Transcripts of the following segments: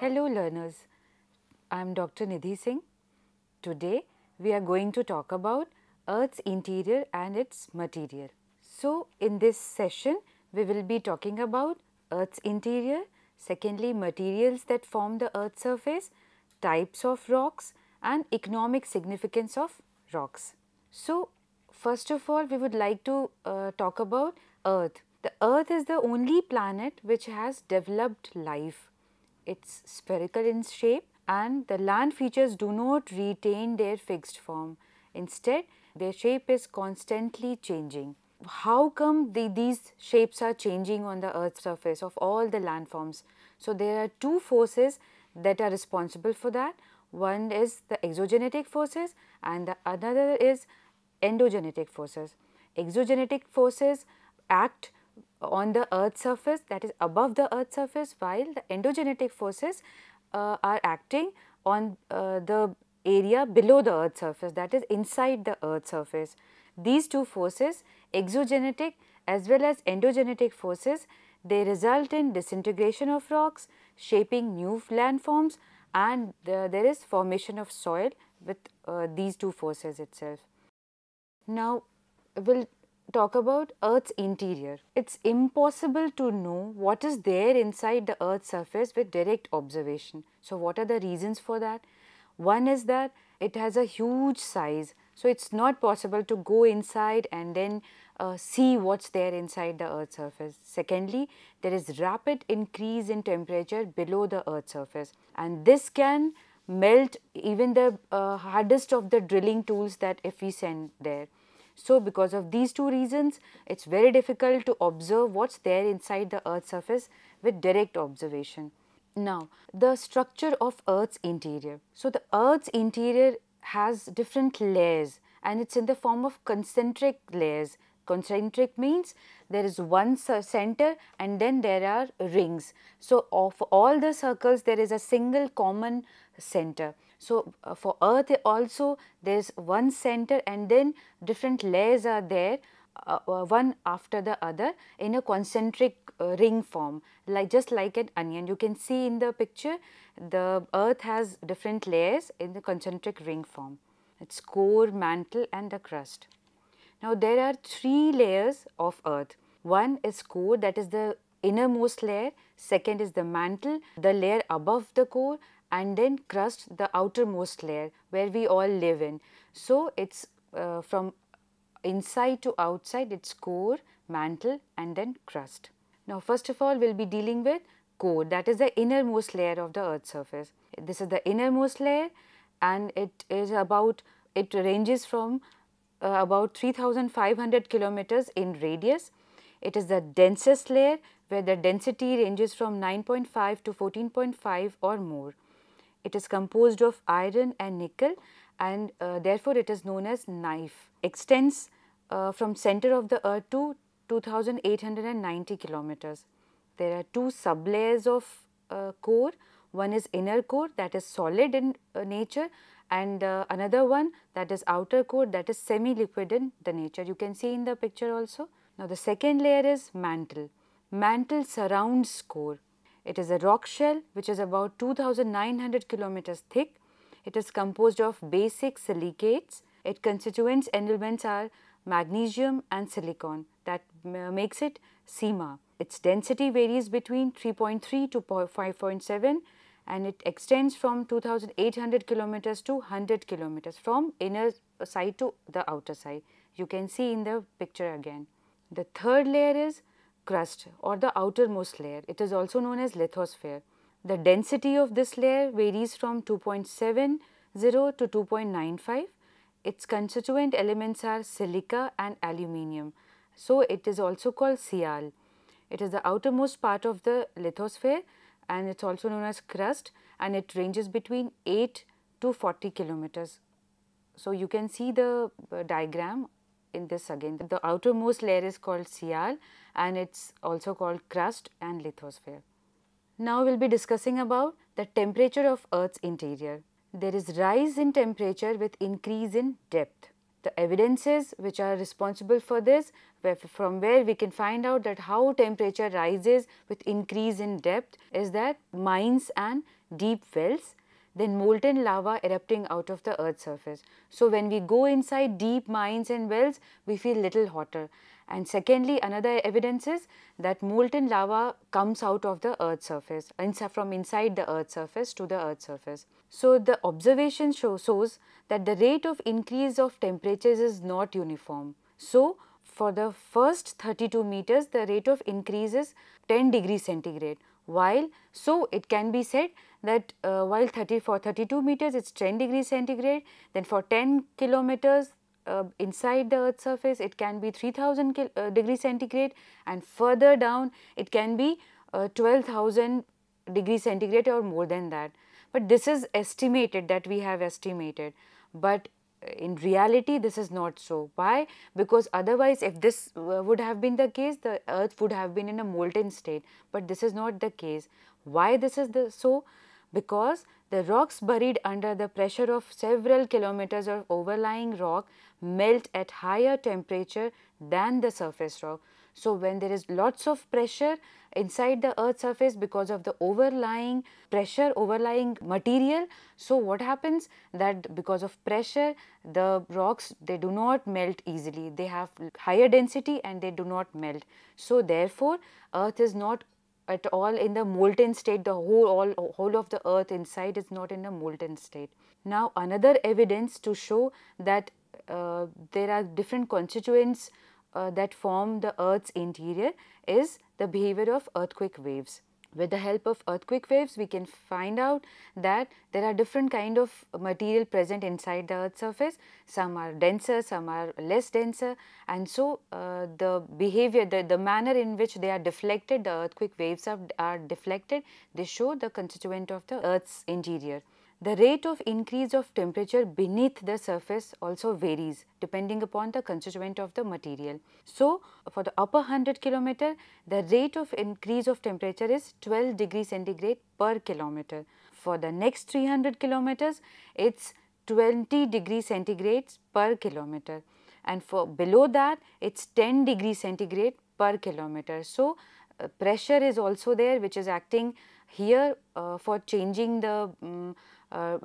Hello learners, I am Dr. Nidhi Singh. Today we are going to talk about Earth's interior and its material. So in this session we will be talking about Earth's interior, secondly materials that form the Earth's surface, types of rocks and economic significance of rocks. So first of all we would like to talk about Earth. The Earth is the only planet which has developed life. It's spherical in shape and the land features do not retain their fixed form. Instead, their shape is constantly changing. How come these shapes are changing on the earth's surface of all the landforms? So, there are two forces that are responsible for that. One is the exogenetic forces and the another is endogenetic forces. Exogenetic forces act on the earth's surface, that is above the earth's surface, while the endogenetic forces are acting on the area below the earth's surface, that is inside the earth's surface. These two forces, exogenetic as well as endogenetic forces, they result in disintegration of rocks, shaping new landforms, and there is formation of soil with these two forces itself. Now, we'll talk about Earth's interior. It's impossible to know what is there inside the Earth's surface with direct observation. So, what are the reasons for that? One is that it has a huge size. So, it's not possible to go inside and then see what's there inside the Earth's surface. Secondly, there is rapid increase in temperature below the Earth's surface, and this can melt even the hardest of the drilling tools that if we send there. So, because of these two reasons, it is very difficult to observe what is there inside the earth's surface with direct observation. Now, the structure of earth's interior. So, the earth's interior has different layers and it is in the form of concentric layers. Concentric means there is one center and then there are rings. So, of all the circles there is a single common center. So, for earth also there is one center and then different layers are there one after the other in a concentric ring form, like just like an onion. You can see in the picture the earth has different layers in the concentric ring form. Its core, mantle and the crust. Now, there are three layers of earth. One is core, that is the innermost layer. Second is the mantle, the layer above the core, and then crust, the outermost layer where we all live in. So, it's from inside to outside, it's core, mantle and then crust. Now, first of all we will be dealing with core, that is the innermost layer of the earth's surface. This is the innermost layer and it ranges from about 3500 kilometers in radius. It is the densest layer where the density ranges from 9.5 to 14.5 or more. It is composed of iron and nickel and therefore, it is known as knife. Extends from center of the earth to 2890 kilometers. There are two sublayers of core. One is inner core, that is solid in nature, and another one that is outer core, that is semi-liquid in the nature. You can see in the picture also. Now, the second layer is mantle. Mantle surrounds core. It is a rock shell which is about 2900 kilometers thick. It is composed of basic silicates. Its constituent elements are magnesium and silicon, that makes it CIMA. Its density varies between 3.3 to 5.7 and it extends from 2800 kilometers to 100 kilometers from inner side to the outer side. You can see in the picture again. The third layer is crust or the outermost layer. It is also known as lithosphere. The density of this layer varies from 2.70 to 2.95. Its constituent elements are silica and aluminium. So, it is also called Sial. It is the outermost part of the lithosphere and it is also known as crust and it ranges between 8 to 40 kilometers. So, you can see the diagram in this again. The outermost layer is called Sial and it is also called crust and lithosphere. Now, we will be discussing about the temperature of Earth's interior. There is rise in temperature with increase in depth. The evidences which are responsible for this, from where we can find out that how temperature rises with increase in depth, is that mines and deep wells, then molten lava erupting out of the earth's surface. So, when we go inside deep mines and wells, we feel little hotter. And secondly, another evidence is that molten lava comes out of the earth's surface, from inside the earth's surface to the earth's surface. So, the observation shows that the rate of increase of temperatures is not uniform. So, for the first 32 meters, the rate of increase is 10 degrees centigrade, while so it can be said that while for 32 meters it is 10 degrees centigrade, then for 10 kilometers inside the earth's surface it can be 3000 degrees centigrade, and further down it can be 12,000 degrees centigrade or more than that. But this is estimated, that we have estimated, but in reality this is not so. Why? Because otherwise if this would have been the case, the earth would have been in a molten state, but this is not the case. Why this is so? Because the rocks buried under the pressure of several kilometers of overlying rock melt at higher temperature than the surface rock. So, when there is lots of pressure inside the earth's surface because of the overlying pressure, overlying material, so what happens that because of pressure the rocks, they do not melt easily, they have higher density and they do not melt. So, therefore, earth is not at all in the molten state, the whole of the earth inside is not in a molten state. Now, another evidence to show that there are different constituents that form the earth's interior is the behavior of earthquake waves. With the help of earthquake waves, we can find out that there are different kind of material present inside the earth's surface. Some are denser, some are less denser, and so the behavior, the manner in which they are deflected, the earthquake waves are deflected, they show the constituent of the earth's interior. The rate of increase of temperature beneath the surface also varies depending upon the constituent of the material. So, for the upper 100 kilometer, the rate of increase of temperature is 12 degrees centigrade per kilometer. For the next 300 kilometers, it is 20 degrees centigrade per kilometer, and for below that it is 10 degrees centigrade per kilometer. So, pressure is also there which is acting here for changing the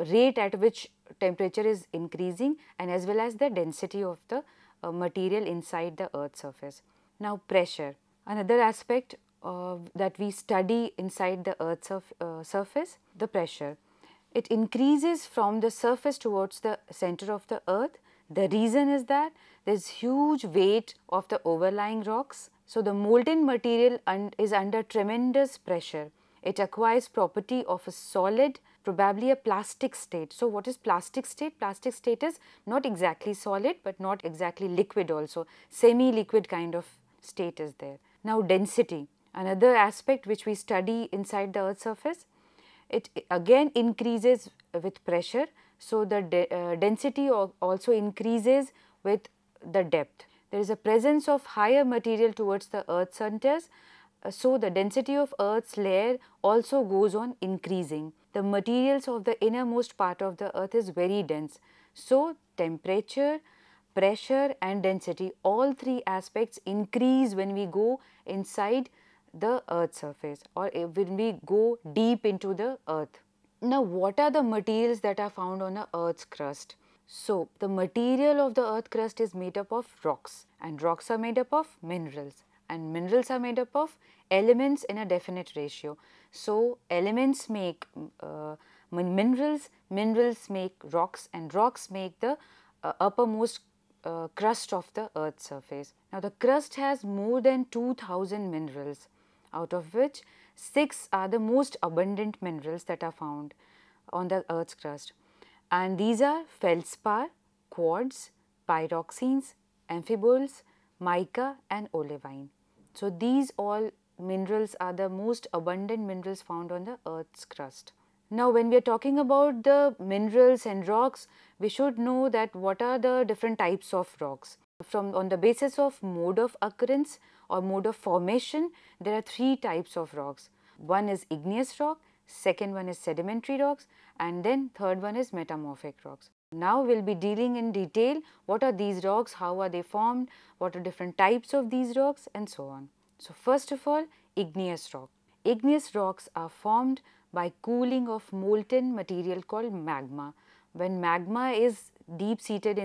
rate at which temperature is increasing, and as well as the density of the material inside the earth's surface. Now, pressure, another aspect that we study inside the earth's surface, the pressure. It increases from the surface towards the center of the earth. The reason is that there is huge weight of the overlying rocks. So, the molten material is under tremendous pressure. It acquires property of a solid, probably a plastic state. So, what is plastic state? Plastic state is not exactly solid, but not exactly liquid also, semi-liquid kind of state is there. Now, density, another aspect which we study inside the earth's surface, it again increases with pressure. So, the density also increases with the depth. There is a presence of higher material towards the earth's centers. So, the density of earth's layer also goes on increasing. The materials of the innermost part of the earth is very dense. So, temperature, pressure and density, all three aspects increase when we go inside the earth's surface or when we go deep into the earth. Now, what are the materials that are found on the earth's crust? So, the material of the earth crust is made up of rocks, and rocks are made up of minerals, and minerals are made up of elements in a definite ratio. So, elements make minerals, minerals make rocks, and rocks make the uppermost crust of the earth's surface. Now, the crust has more than 2000 minerals, out of which 6 are the most abundant minerals that are found on the earth's crust, and these are feldspar, quartz, pyroxenes, amphiboles, mica and olivine. So, these all minerals are the most abundant minerals found on the earth's crust. Now, when we are talking about the minerals and rocks, we should know that what are the different types of rocks. On the basis of mode of occurrence or mode of formation, there are 3 types of rocks. One is igneous rock, second one is sedimentary rocks, and then third one is metamorphic rocks. Now we'll be dealing in detail what are these rocks, how are they formed, what are different types of these rocks and so on. So first of all, igneous rock. Igneous rocks are formed by cooling of molten material called magma. When magma is deep seated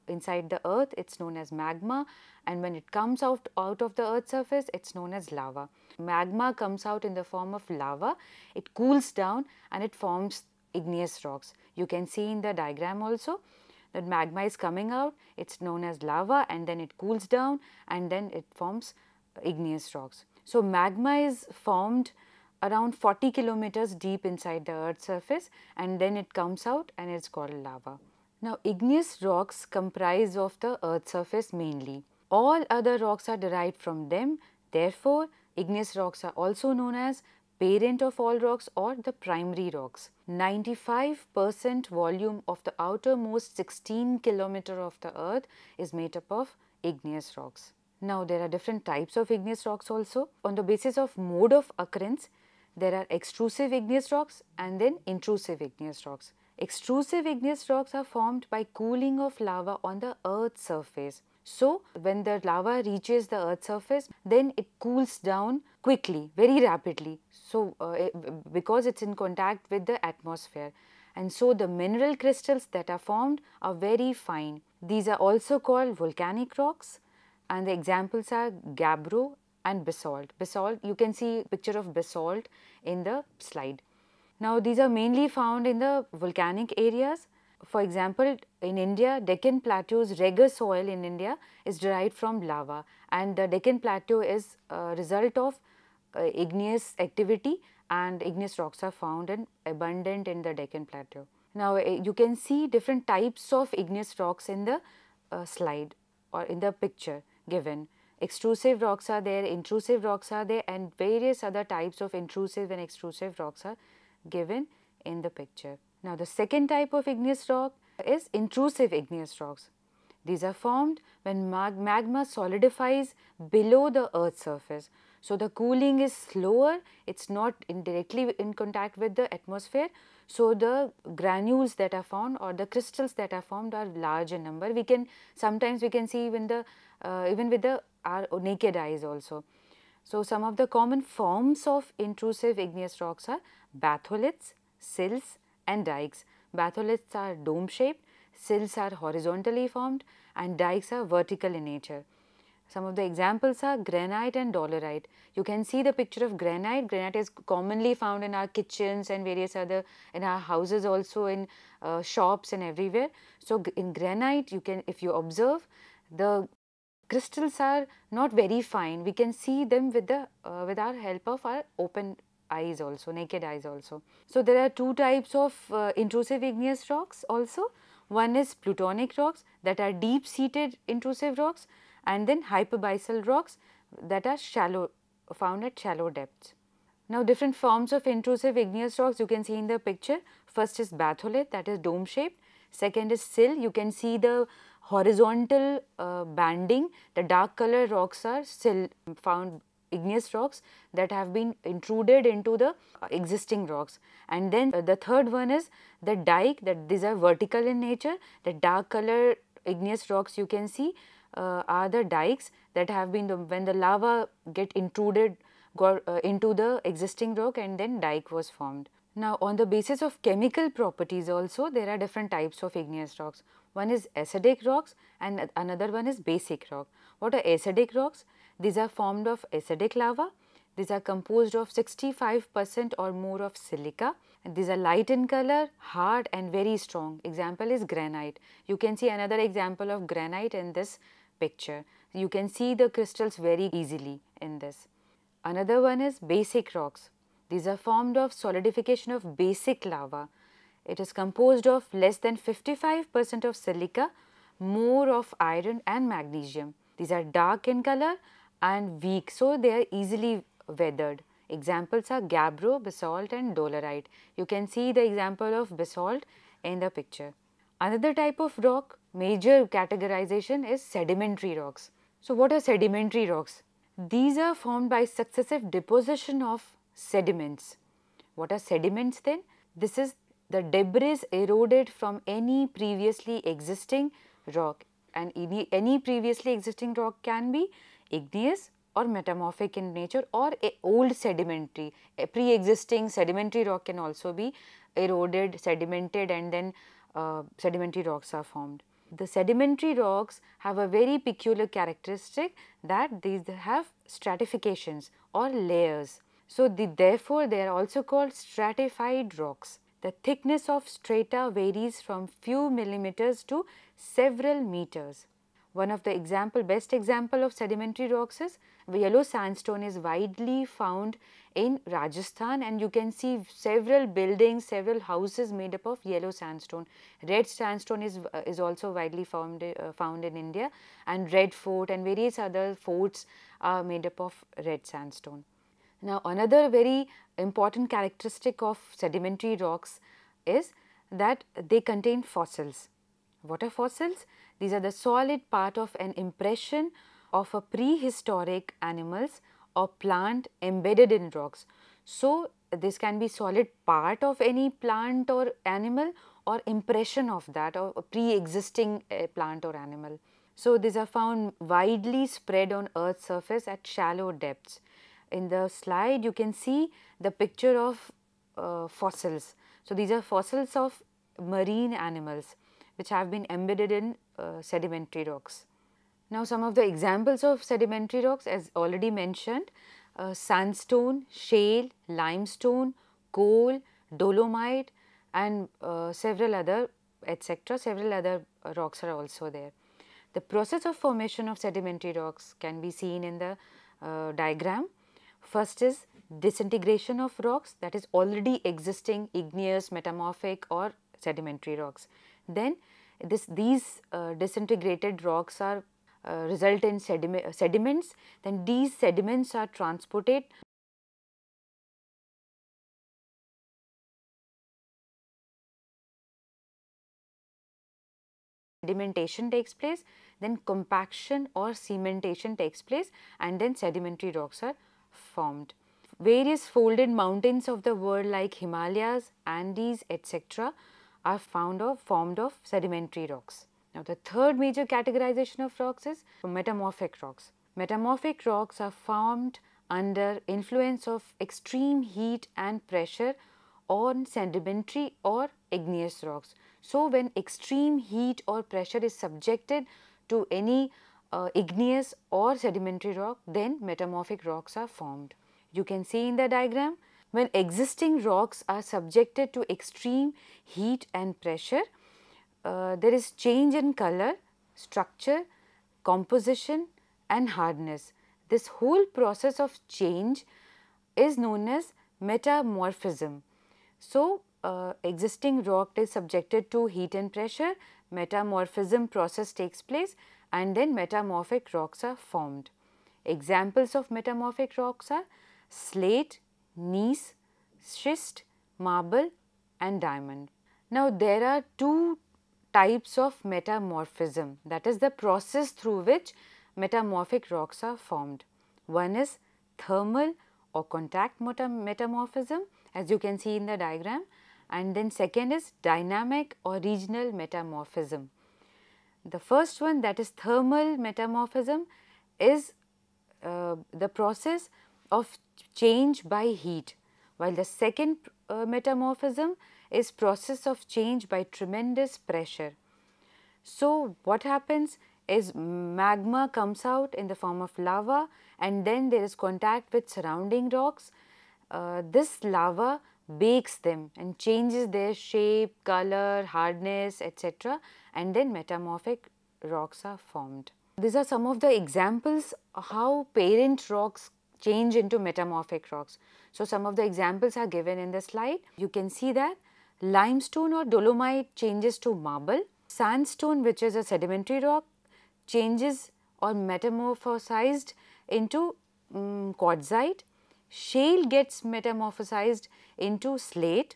inside the earth, it's known as magma, and when it comes out of the earth's surface, it's known as lava. Magma comes out in the form of lava, it cools down and it forms igneous rocks. You can see in the diagram also that magma is coming out, it's known as lava, and then it cools down and then it forms igneous rocks. So magma is formed around 40 kilometers deep inside the earth's surface, and then it comes out and it's called lava. Now igneous rocks comprise of the earth's surface mainly. All other rocks are derived from them, therefore igneous rocks are also known as parent of all rocks or the primary rocks. 95% volume of the outermost 16 kilometer of the earth is made up of igneous rocks. Now there are different types of igneous rocks also. On the basis of mode of occurrence, there are extrusive igneous rocks and then intrusive igneous rocks. Extrusive igneous rocks are formed by cooling of lava on the earth's surface. So when the lava reaches the earth's surface, then it cools down quickly, very rapidly. So because it's in contact with the atmosphere, and so the mineral crystals that are formed are very fine. These are also called volcanic rocks, and the examples are gabbro and basalt. Basalt, you can see a picture of basalt in the slide. Now these are mainly found in the volcanic areas. For example, in India, Deccan Plateau's Regur soil in India is derived from lava, and the Deccan Plateau is a result of igneous activity, and igneous rocks are found and abundant in the Deccan Plateau. Now you can see different types of igneous rocks in the slide or in the picture given. Extrusive rocks are there, intrusive rocks are there, and various other types of intrusive and extrusive rocks are given in the picture. Now the second type of igneous rock is intrusive igneous rocks. These are formed when magma solidifies below the earth's surface. So the cooling is slower, it's not directly in contact with the atmosphere. So the granules that are found or the crystals that are formed are large in number. Sometimes we can see even with our naked eyes also. So some of the common forms of intrusive igneous rocks are batholiths, sills and dikes. Batholiths are dome shaped, sills are horizontally formed, and dikes are vertical in nature. Some of the examples are granite and dolerite. You can see the picture of granite. Granite is commonly found in our kitchens and various other, in our houses also, in shops and everywhere. So in granite, if you observe, the crystals are not very fine. We can see them with our help of our open eyes also, naked eyes also. So there are two types of intrusive igneous rocks also. One is plutonic rocks that are deep seated intrusive rocks, and then hypabyssal rocks that are found at shallow depths. Now different forms of intrusive igneous rocks you can see in the picture. First is batholith, that is dome shaped. Second is sill. You can see the horizontal banding. The dark color rocks are sill, found igneous rocks that have been intruded into the existing rocks. And then the third one is the dike, that these are vertical in nature. The dark color igneous rocks you can see are the dikes that have been, when the lava get intruded into the existing rock, and then dike was formed. Now on the basis of chemical properties also, there are different types of igneous rocks. One is acidic rocks and another one is basic rock. What are acidic rocks? These are formed of acidic lava. These are composed of 65% or more of silica. And these are light in color, hard and very strong. Example is granite. You can see another example of granite in this picture. You can see the crystals very easily in this. Another one is basic rocks. These are formed of solidification of basic lava. It is composed of less than 55% of silica, more of iron and magnesium. These are dark in color and weak, so they are easily weathered. Examples are gabbro, basalt and dolerite. You can see the example of basalt in the picture. Another type of rock, major categorization, is sedimentary rocks. So what are sedimentary rocks? These are formed by successive deposition of sediments. What are sediments then? This is the debris eroded from any previously existing rock, and any previously existing rock can be igneous or metamorphic in nature, or a old sedimentary. A pre-existing sedimentary rock can also be eroded, sedimented, and then sedimentary rocks are formed. The sedimentary rocks have a very peculiar characteristic that these have stratifications or layers. So, therefore, they are also called stratified rocks. The thickness of strata varies from few millimeters to several meters. One of the best example of sedimentary rocks is yellow sandstone is widely found in Rajasthan, and you can see several buildings, several houses made up of yellow sandstone. Red sandstone is also widely found in India, and Red Fort and various other forts are made up of red sandstone. Now, another very important characteristic of sedimentary rocks is that they contain fossils. What are fossils? These are the solid part of an impression of a prehistoric animals or plant embedded in rocks. So, this can be solid part of any plant or animal, or impression of that, or a pre-existing plant or animal. So, these are found widely spread on Earth's surface at shallow depths. In the slide you can see the picture of fossils. So, these are fossils of marine animals which have been embedded in sedimentary rocks. Now, some of the examples of sedimentary rocks, as already mentioned, sandstone, shale, limestone, coal, dolomite, and several other several other rocks are also there. The process of formation of sedimentary rocks can be seen in the diagram. First is disintegration of rocks, that is already existing igneous, metamorphic or sedimentary rocks. Then these disintegrated rocks are result in sediments, then these sediments are transported sedimentation takes place, then compaction or cementation takes place, and then sedimentary rocks are formed. Various folded mountains of the world like Himalayas, Andes, etc. are formed of sedimentary rocks. Now, the third major categorization of rocks is metamorphic rocks. Metamorphic rocks are formed under influence of extreme heat and pressure on sedimentary or igneous rocks. So, when extreme heat or pressure is subjected to any igneous or sedimentary rock, then metamorphic rocks are formed. You can see in the diagram, when existing rocks are subjected to extreme heat and pressure, there is change in color, structure, composition and hardness. This whole process of change is known as metamorphism. So, existing rock is subjected to heat and pressure, metamorphism process takes place, and then metamorphic rocks are formed. Examples of metamorphic rocks are slate, gneiss, schist, marble and diamond. Now, there are two types of metamorphism, that is the process through which metamorphic rocks are formed. One is thermal or contact metamorphism, as you can see in the diagram, and then second is dynamic or regional metamorphism. The first one, that is thermal metamorphism, is the process of change by heat, while the second metamorphism is process of change by tremendous pressure. So, what happens is magma comes out in the form of lava, and then there is contact with surrounding rocks. This lava bakes them and changes their shape, color, hardness, etc., and then metamorphic rocks are formed. These are some of the examples how parent rocks change into metamorphic rocks. So, some of the examples are given in the slide. You can see that limestone or dolomite changes to marble, sandstone, which is a sedimentary rock, changes or metamorphosized into quartzite, shale gets metamorphosized into slate,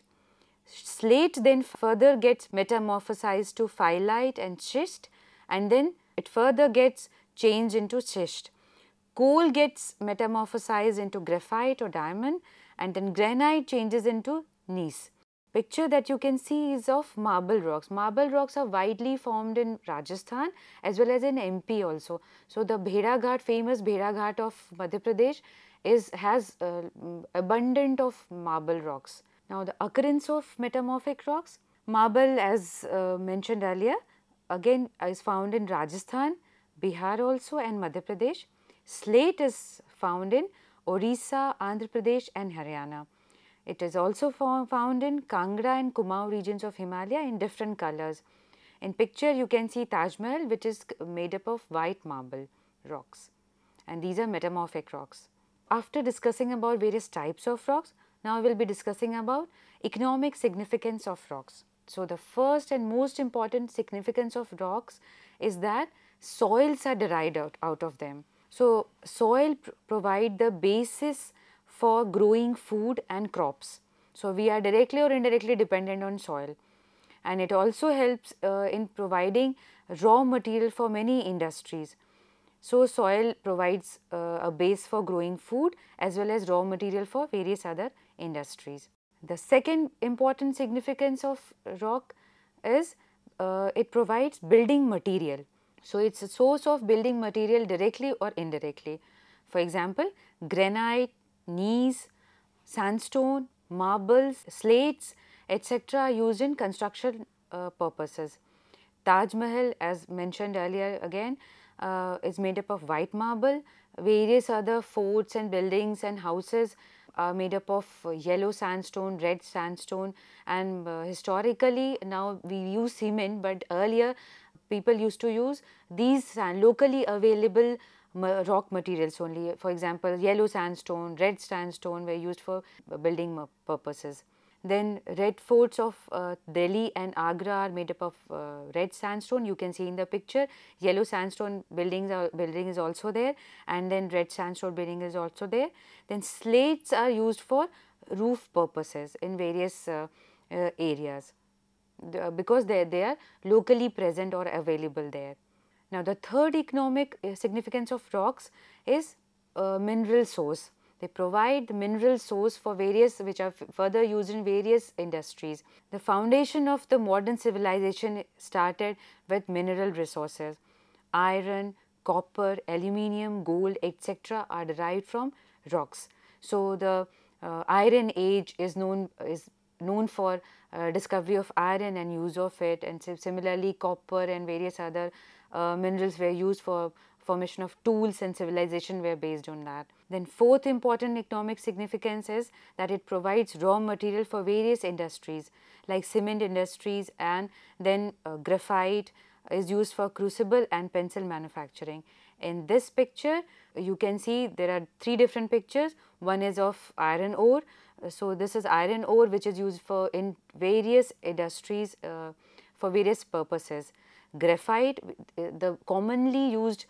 slate then further gets metamorphosized to phyllite and schist, and then it further gets changed into schist. Coal gets metamorphosized into graphite or diamond, and then granite changes into gneiss. picture that you can see is of marble rocks. Marble rocks are widely formed in Rajasthan as well as in MP also. So, the Bheda Ghat, famous Bheda Ghat of Madhya Pradesh has abundant of marble rocks. Now, the occurrence of metamorphic rocks, marble as mentioned earlier again is found in Rajasthan, Bihar also and Madhya Pradesh. Slate is found in Orissa, Andhra Pradesh and Haryana. It is also found in Kangra and Kumaon regions of Himalaya in different colors. In picture you can see Taj Mahal, which is made up of white marble rocks, and these are metamorphic rocks. After discussing about various types of rocks, now we will be discussing about economic significance of rocks. So, the first and most important significance of rocks is that soils are derived out of them. So, soil provide the basis for growing food and crops. So, we are directly or indirectly dependent on soil, and it also helps in providing raw material for many industries. So, soil provides a base for growing food as well as raw material for various other industries. The second important significance of rock is it provides building material. So, it is a source of building material directly or indirectly. For example, granite, gneiss, sandstone, marbles, slates, etc. are used in construction purposes. Taj Mahal, as mentioned earlier again, is made up of white marble. Various other forts and buildings and houses are made up of yellow sandstone, red sandstone, and historically now we use cement, but earlier people used to use these locally available rock materials only. For example, yellow sandstone, red sandstone were used for building purposes. Then red forts of Delhi and Agra are made up of red sandstone. You can see in the picture, yellow sandstone building is also there, and then red sandstone building is also there. Then slates are used for roof purposes in various areas because they are locally present or available there. Now, the third economic significance of rocks is mineral source. They provide the mineral source for various, which are further used in various industries. The foundation of the modern civilization started with mineral resources. Iron, copper, aluminium, gold, etc. are derived from rocks. So, the Iron Age is known for discovery of iron and use of it, and similarly copper and various other minerals were used for formation of tools, and civilization were based on that. Then fourth important economic significance is that it provides raw material for various industries like cement industries, and then graphite is used for crucible and pencil manufacturing. In this picture you can see there are three different pictures. One is of iron ore. So, this is iron ore which is used for in various industries for various purposes. Graphite, the commonly used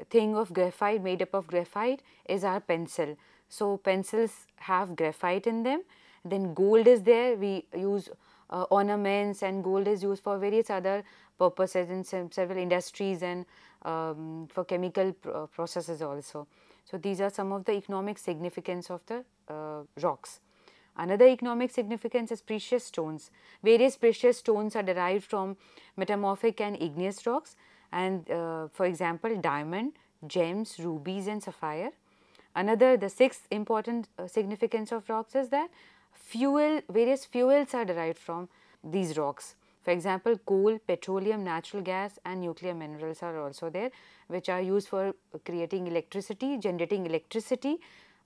thing of graphite, made up of graphite, is our pencil. So, pencils have graphite in them. Then gold is there, we use ornaments, and gold is used for various other purposes in several industries and for chemical processes also. So, these are some of the economic significance of the rocks. Another economic significance is precious stones. Various precious stones are derived from metamorphic and igneous rocks, and for example, diamond, gems, rubies and sapphire. Another, the sixth important significance of rocks is that various fuels are derived from these rocks. For example, coal, petroleum, natural gas and nuclear minerals are also there, which are used for creating electricity, generating electricity,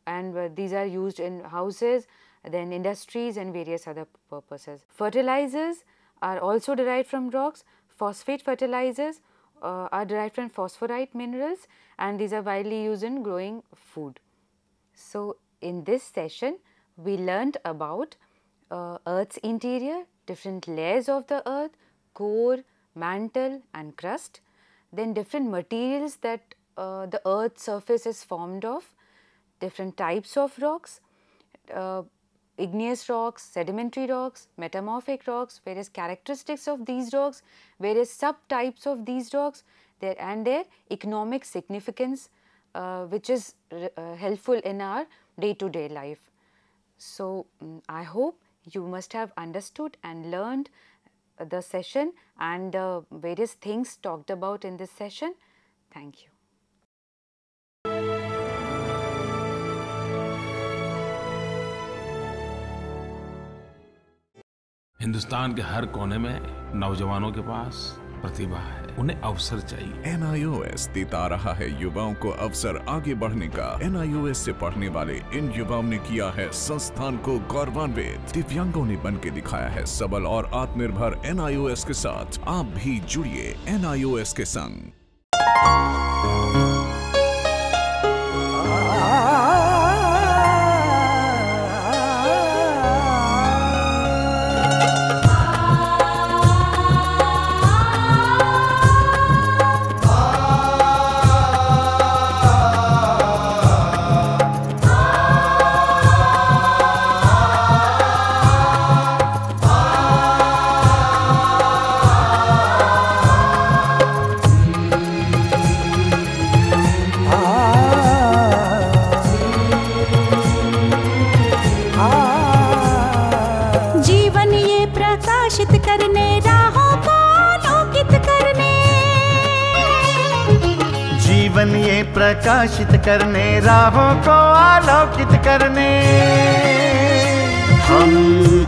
and these are used in houses, then industries and various other purposes. Fertilizers are also derived from rocks. Phosphate fertilizers are derived from phosphorite minerals, and these are widely used in growing food. So, in this session we learnt about Earth's interior, different layers of the earth, core, mantle and crust, then different materials that the earth's surface is formed of, different types of rocks, igneous rocks, sedimentary rocks, metamorphic rocks, various characteristics of these rocks, various subtypes of these rocks, and their economic significance, which is helpful in our day-to-day life. So, I hope you must have understood and learned the session and the various things talked about in this session. Thank you. Hindustan के हर कोने में नौजवानों के पास प्रतिभा है, उन्हें अवसर चाहिए। NIOS देता रहा है युवाओं को अवसर आगे बढ़ने का। NIOS से पढ़ने वाले इन युवाओं ने किया है संस्थान को गौरवान्वित। दिव्यांगों ने बन के दिखाया है सबल और आत्मनिर्भर। NIOS के साथ आप भी जुड़िए NIOS के संग। जीवन ये प्रकाशित करने, राहों को आलोकित करने, हम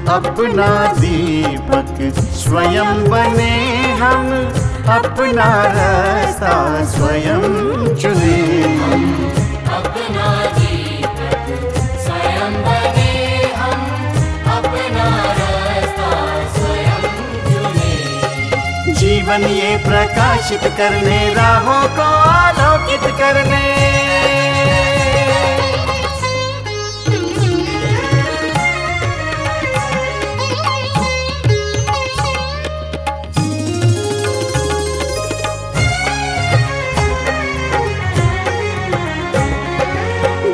अपना दीपक स्वयं बने, हम अपना रास्ता स्वयं चुने। हम अपना दीपक स्वयं बने, हम अपना रास्ता स्वयं चुने। जीवन ये प्रकाशित करने, राहों को आलोकित करने।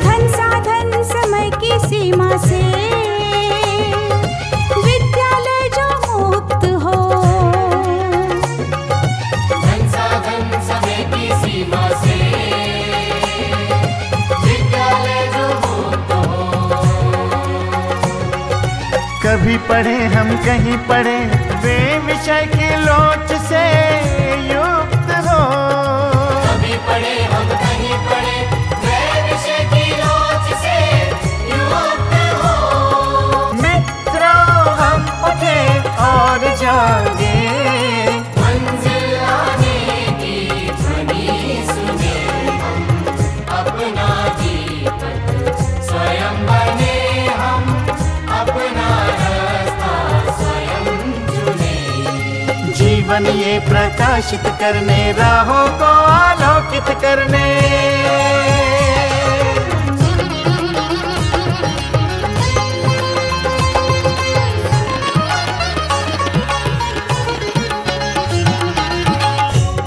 धन साधन समय की सीमा से विद्यालय जो मुक्त हो, धन साधन समय की सीमा से विद्यालय जो मुक्त हो। कभी पढ़े हम कहीं पढ़े, वे विषय की लोच से युक्त हो। कभी पढ़े हम कहीं पढ़े, वे विषय की लोच से युक्त हो। मित्रों हम उठे और जागे, मंजिल आने की ध्वनि सुने। हम अपना दीपक स्वयं बने, हम अपना रास्ता स्वयं चुने। जीवन ये प्रकाशित करने, राहों को आलोकित करने।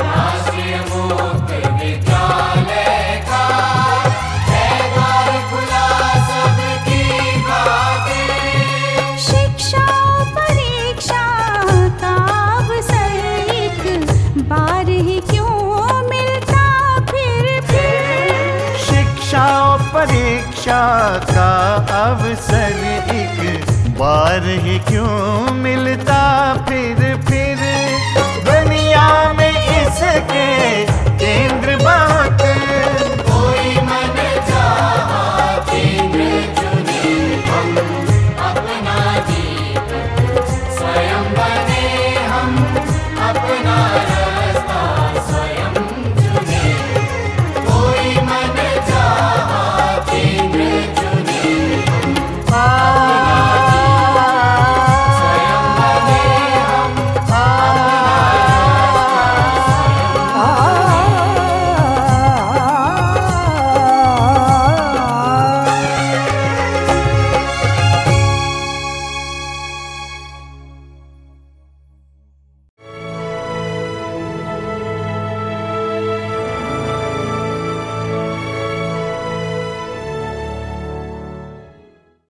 राष्ट्रीय मुक्त विद्यालय का है द्वार खुला सबकी खातिर। शिक्षा परीक्षा का अवसर एक बार ही क्यों मिलता फिर। शिक्षा और परीक्षा का अवसर एक बार ही क्यों मिलता फिर।